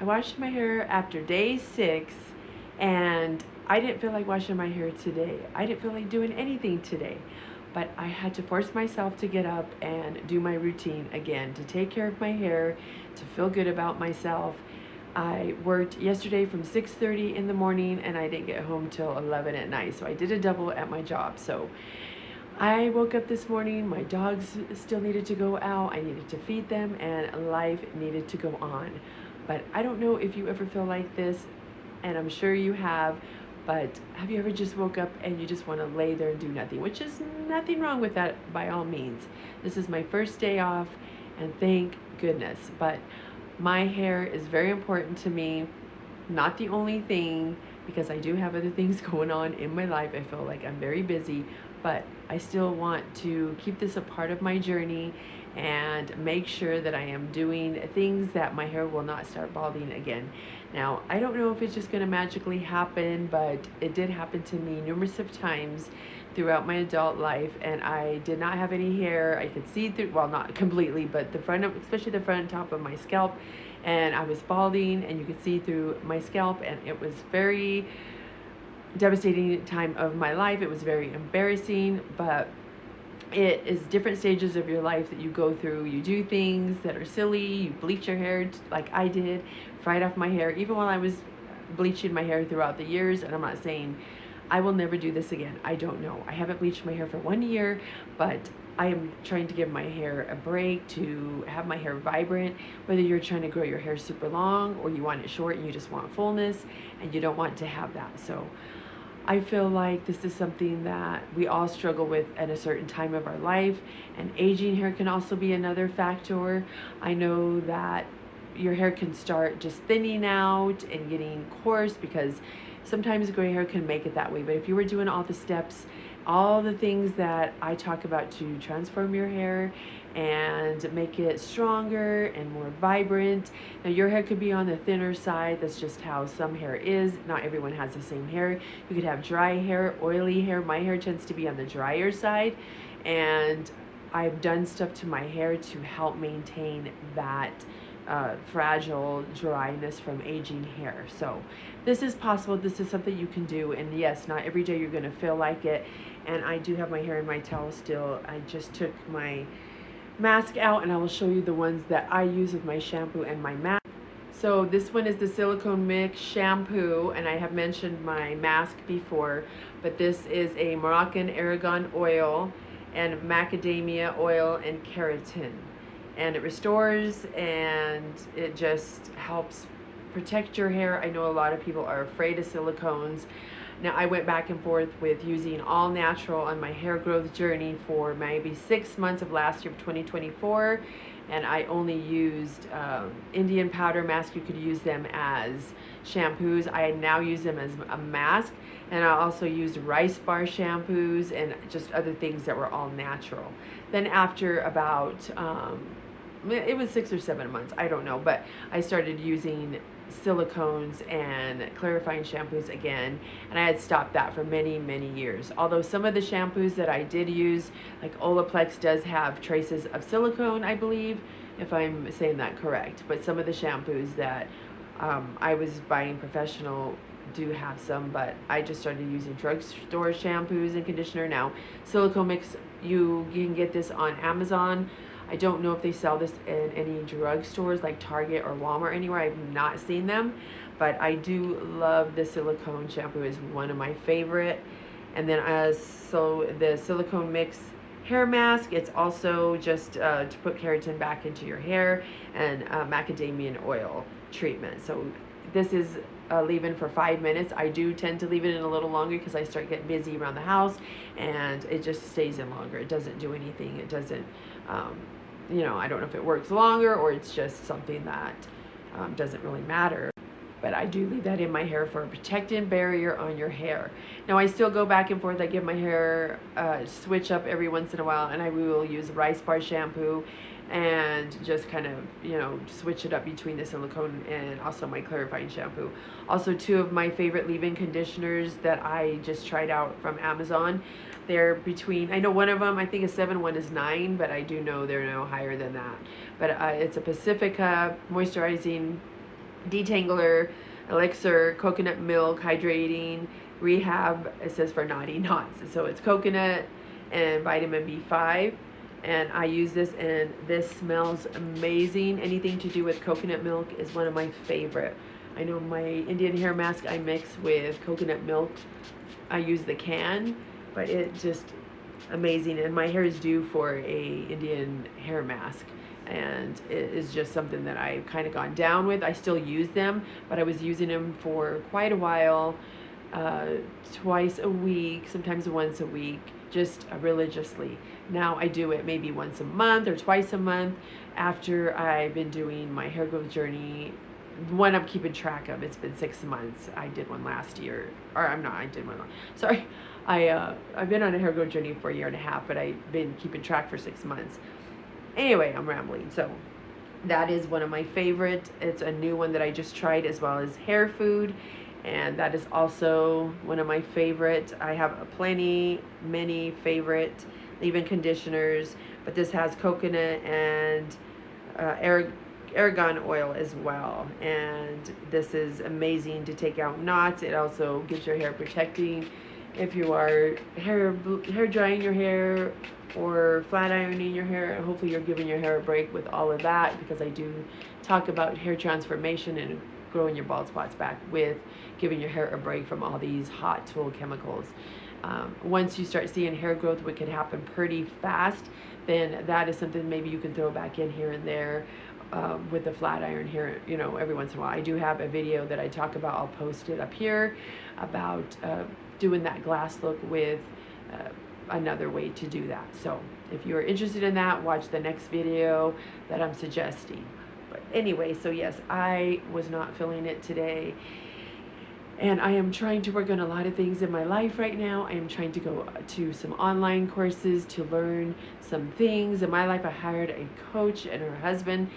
I washed my hair after day 6, and I didn't feel like washing my hair today. I didn't feel like doing anything today. But I had to force myself to get up and do my routine again, to take care of my hair, to feel good about myself. I worked yesterday from 6:30 in the morning, and I didn't get home till 11 at night. So I did a double at my job. So I woke up this morning, my dogs still needed to go out, I needed to feed them, and life needed to go on. But I don't know if you ever feel like this, and I'm sure you have, but have you ever just woke up and you just want to lay there and do nothing? Which is nothing wrong with that by all means. This is my first day off, and thank goodness. But my hair is very important to me, not the only thing, because I do have other things going on in my life. I feel like I'm very busy, but I still want to keep this a part of my journey and make sure that I am doing things that my hair will not start balding again. Now, I don't know if it's just going to magically happen, but it did happen to me numerous of times throughout my adult life, and I did not have any hair. I could see through, well, not completely, but the front of, especially the front and top of my scalp, and I was balding, and you could see through my scalp, and it was very devastating time of my life. It was very embarrassing, but it is different stages of your life that you go through. You do things that are silly. You bleach your hair like I did, fried off my hair, even while I was bleaching my hair throughout the years. And I'm not saying I will never do this again. I don't know. I haven't bleached my hair for 1 year, but I am trying to give my hair a break, to have my hair vibrant. Whether you're trying to grow your hair super long or you want it short and you just want fullness and you don't want to have that. So I feel like this is something that we all struggle with at a certain time of our life, and aging hair can also be another factor. I know that your hair can start just thinning out and getting coarse because sometimes gray hair can make it that way. But if you were doing all the steps, all the things that I talk about to transform your hair and make it stronger and more vibrant. Now, your hair could be on the thinner side. That's just how some hair is. Not everyone has the same hair. You could have dry hair, oily hair. My hair tends to be on the drier side, and I've done stuff to my hair to help maintain that fragile dryness from aging hair. So this is possible. This is something you can do, and yes, not every day you're going to feel like it. And I do have my hair in my towel still. I just took my mask out, and I will show you the ones that I use with my shampoo and my mask. So this one is the silicone mix shampoo, and I have mentioned my mask before, but this is a Moroccan argan oil and macadamia oil and keratin, and it restores and it just helps protect your hair. I know a lot of people are afraid of silicones. Now, I went back and forth with using all natural on my hair growth journey for maybe 6 months of last year of 2024, and I only used Indian powder mask. You could use them as shampoos. I now use them as a mask, and I also used rice bar shampoos and just other things that were all natural. Then after about it was 6 or 7 months, I don't know, but I started using silicones and clarifying shampoos again, and I had stopped that for many years. Although some of the shampoos that I did use, like Olaplex, does have traces of silicone, I believe, if I'm saying that correct. But some of the shampoos that I was buying professional do have some, but I just started using drugstore shampoos and conditioner now. Silicone mix, you can get this on Amazon. I don't know if they sell this in any drugstores like Target or Walmart anywhere. I've not seen them, but I do love the silicone shampoo. Is one of my favorite. And then so the silicone mix hair mask, it's also just to put keratin back into your hair, and macadamia oil treatment. So this is leave-in for 5 minutes. I do tend to leave it in a little longer because I start getting busy around the house, and it just stays in longer. It doesn't do anything. It doesn't I don't know if it works longer or it's just something that doesn't really matter. But I do leave that in my hair for a protective barrier on your hair. Now, I still go back and forth. I give my hair switch up every once in a while, and I will use rice bar shampoo and just kind of, switch it up between the silicone and also my clarifying shampoo. Also, 2 of my favorite leave-in conditioners that I just tried out from Amazon. They're between, I know one of them, I think is 7, one is 9, but I do know they're no higher than that. But it's a Pacifica moisturizing detangler, elixir, coconut milk, hydrating, rehab. It says for naughty knots. So it's coconut and vitamin B5. And I use this, and this smells amazing. Anything to do with coconut milk is one of my favorite. I know my Indian hair mask I mix with coconut milk. I use the can, but it just amazing. And my hair is due for a Indian hair mask, and it is just something that I've kind of gone down with. I still use them, but I was using them for quite a while, twice a week, sometimes once a week, just religiously. Now I do it maybe once a month or twice a month after I've been doing my hair growth journey. One I'm keeping track of. It's been 6 months. I did one last year, or I'm not. I did one. Sorry, I've been on a hair growth journey for a year and a half, but I've been keeping track for 6 months. Anyway, I'm rambling. So that is one of my favorite. It's a new one that I just tried, as well as hair food, and that is also one of my favorite. I have many favorite leave-in conditioners, but this has coconut and argan oil as well, and this is amazing to take out knots. It also gives your hair protecting. If you are hair drying your hair or flat ironing your hair, hopefully you're giving your hair a break with all of that, because I do talk about hair transformation and growing your bald spots back with giving your hair a break from all these hot tool chemicals. Once you start seeing hair growth, which can happen pretty fast, then that is something maybe you can throw back in here and there with the flat iron here, every once in a while. I do have a video that I talk about. I'll post it up here about doing that glass look with another way to do that. So if you're interested in that, watch the next video that I'm suggesting. But anyway, so yes, I was not feeling it today. And I am trying to work on a lot of things in my life right now. I am trying to go to some online courses to learn some things. In my life, I hired a coach and her husband,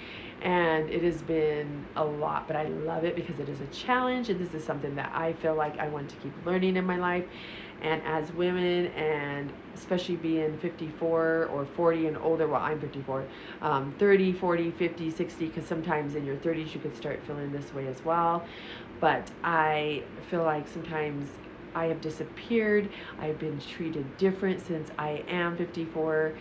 and it has been a lot, but I love it because it is a challenge, and this is something that I feel like I want to keep learning in my life. And as women, and especially being 54 or 40 and older, well, I'm 54, 30, 40, 50, 60, because sometimes in your 30s you could start feeling this way as well. But I feel like sometimes I have disappeared. I've been treated different since I am 54,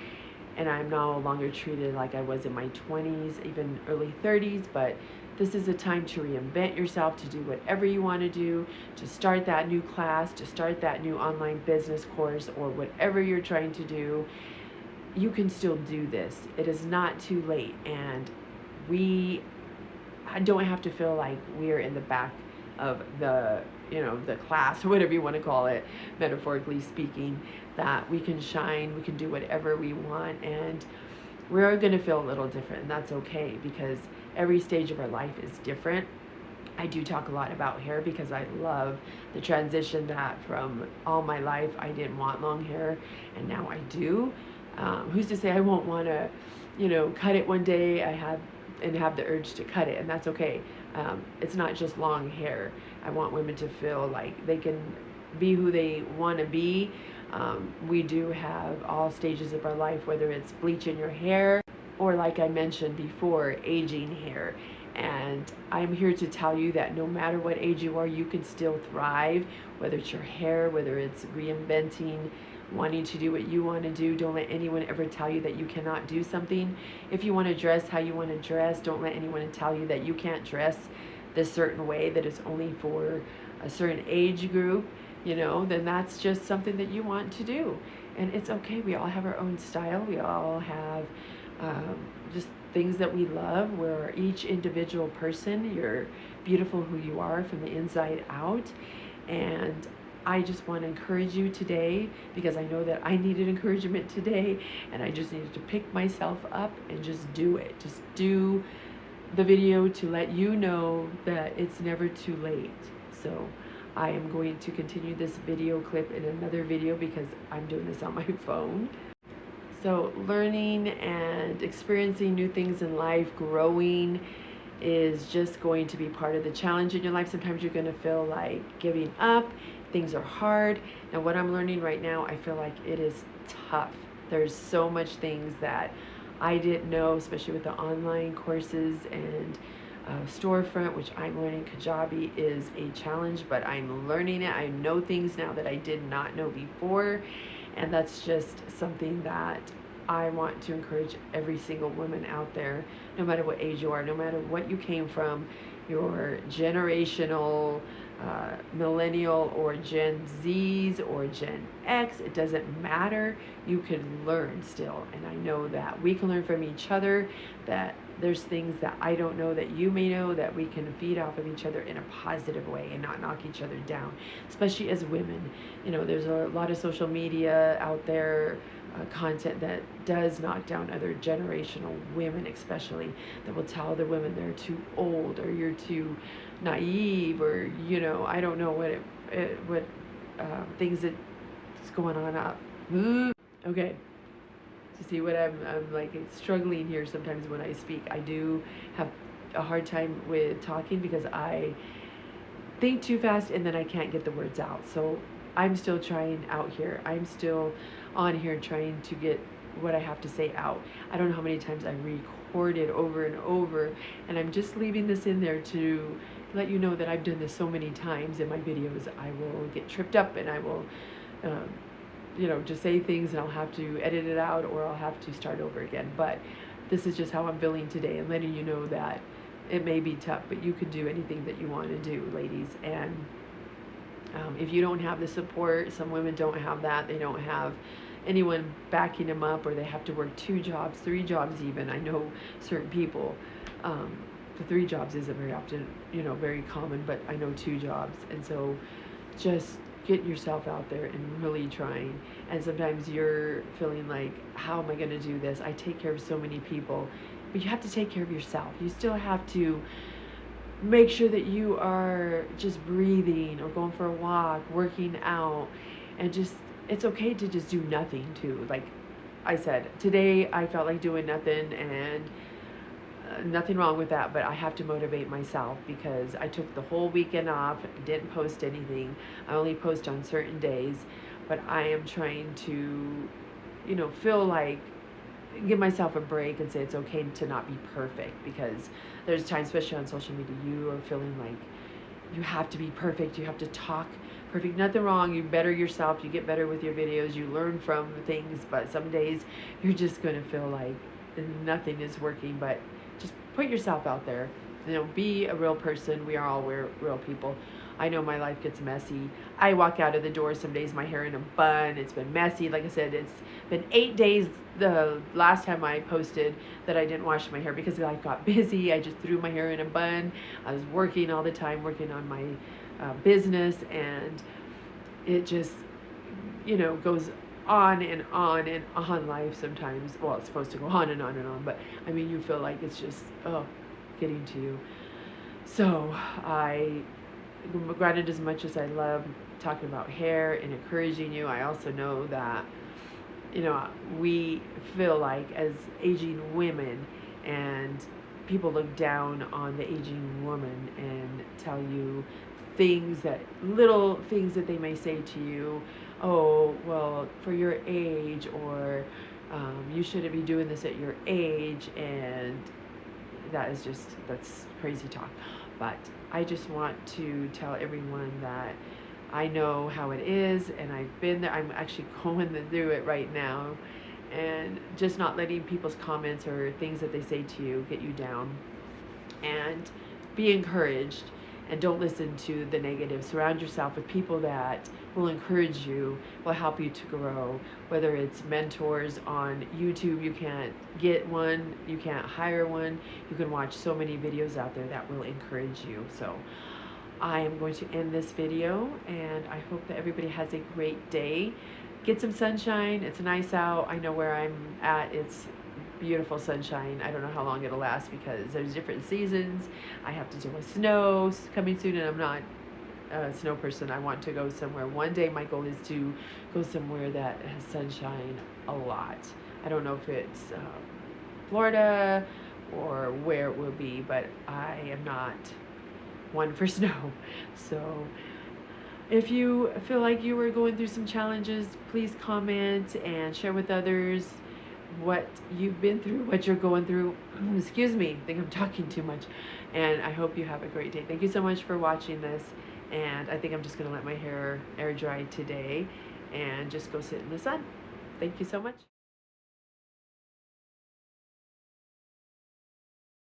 and I'm no longer treated like I was in my 20s, even early 30s. But this is a time to reinvent yourself, to do whatever you want to do, to start that new class, to start that new online business course, or whatever you're trying to do. You can still do this. It is not too late, and we don't have to feel like we're in the back of the class, or whatever you want to call it, metaphorically speaking, that we can shine, we can do whatever we want, and we're going to feel a little different, and that's okay, because every stage of our life is different. I do talk a lot about hair because I love the transition that from all my life I didn't want long hair, and now I do. Who's to say I won't want to, cut it one day? I have the urge to cut it, and that's okay. It's not just long hair. I want women to feel like they can be who they want to be. We do have all stages of our life, whether it's bleaching your hair or, like I mentioned before, aging hair. And I'm here to tell you that no matter what age you are, you can still thrive, whether it's your hair, whether it's reinventing, wanting to do what you want to do. Don't let anyone ever tell you that you cannot do something. If you want to dress how you want to dress, don't let anyone tell you that you can't dress this certain way, that it's only for a certain age group, then that's just something that you want to do. And it's okay. We all have our own style. We all have just things that we love. We're each individual person. You're beautiful who you are from the inside out. And I just want to encourage you today, because I know that I needed encouragement today, and I just needed to pick myself up and just do it. Just do the video to let you know that it's never too late. So I am going to continue this video clip in another video because I'm doing this on my phone. So learning and experiencing new things in life, growing, is just going to be part of the challenge in your life. Sometimes you're going to feel like giving up. Things are hard. And what I'm learning right now, I feel like it is tough. There's so much things that I didn't know, especially with the online courses and storefront, which I'm learning. Kajabi is a challenge, but I'm learning it. I know things now that I did not know before, and that's just something that I want to encourage every single woman out there, no matter what age you are, no matter what you came from, your generational, millennial or Gen Zs or Gen X, it doesn't matter. You can learn still. And I know that we can learn from each other, that there's things that I don't know that you may know, that we can feed off of each other in a positive way and not knock each other down, especially as women. There's a lot of social media out there, content that does knock down other generational women, especially, that will tell other women they're too old, or you're too naive, or I don't know what things that's going on up. Okay, to see what I'm like struggling here sometimes when I speak. I do have a hard time with talking because I think too fast and then I can't get the words out. So I'm still trying out here. I'm still on here trying to get what I have to say out. I don't know how many times I recorded over and over, and I'm just leaving this in there to let you know that I've done this so many times in my videos. I will get tripped up and I will just say things, and I'll have to edit it out, or I'll have to start over again. But this is just how I'm feeling today, and letting you know that it may be tough, but you can do anything that you want to do, ladies. And if you don't have the support, some women don't have that. They don't have anyone backing them up, or they have to work 2 jobs, 3 jobs even. I know certain people, the 3 jobs isn't very often, very common, but I know 2 jobs. And so just get yourself out there and really trying. And sometimes you're feeling like, how am I going to do this? I take care of so many people, but you have to take care of yourself. You still have to make sure that you are just breathing, or going for a walk, working out, and just, it's okay to just do nothing too. Like I said, today I felt like doing nothing, and nothing wrong with that, but I have to motivate myself because I took the whole weekend off, didn't post anything. I only post on certain days, but I am trying to, feel like, give myself a break and say it's okay to not be perfect, because there's times, especially on social media, you are feeling like you have to be perfect, you have to talk perfect. Nothing wrong, you better yourself, you get better with your videos, you learn from things, but some days you're just going to feel like nothing is working. But just put yourself out there, be a real person. We are all real people. I know my life gets messy. I walk out of the door some days, my hair in a bun. It's been messy. Like I said, it's been 8 days the last time I posted that I didn't wash my hair because life got busy. I just threw my hair in a bun. I was working all the time, working on my business, and it just, goes on and on and on. Life sometimes, well, it's supposed to go on and on and on, but I mean, you feel like it's just, getting to you. So granted, as much as I love talking about hair and encouraging you, I also know that, we feel like as aging women, and people look down on the aging woman and tell you little things that they may say to you. Oh, well, for your age, or you shouldn't be doing this at your age, and that's crazy talk. But I just want to tell everyone that I know how it is, and I've been there. I'm actually going through it right now, and just not letting people's comments or things that they say to you get you down, and be encouraged, and don't listen to the negative. Surround yourself with people that will encourage you, will help you to grow, whether it's mentors on YouTube. You can't get one, you can't hire one. You can watch so many videos out there that will encourage you. So I am going to end this video, and I hope that everybody has a great day. Get some sunshine. It's nice out. I know where I'm at, it's beautiful sunshine. I don't know how long it'll last because there's different seasons. I have to deal with snow coming soon, and I'm not a snow person. I want to go somewhere. One day my goal is to go somewhere that has sunshine a lot. I don't know if it's Florida or where it will be, but I am not one for snow. So if you feel like you were going through some challenges, please comment and share with others. what you've been through, what you're going through. Excuse me, I think I'm talking too much. And I hope you have a great day. Thank you so much for watching this. And I think I'm just going to let my hair air dry today and just go sit in the sun. Thank you so much.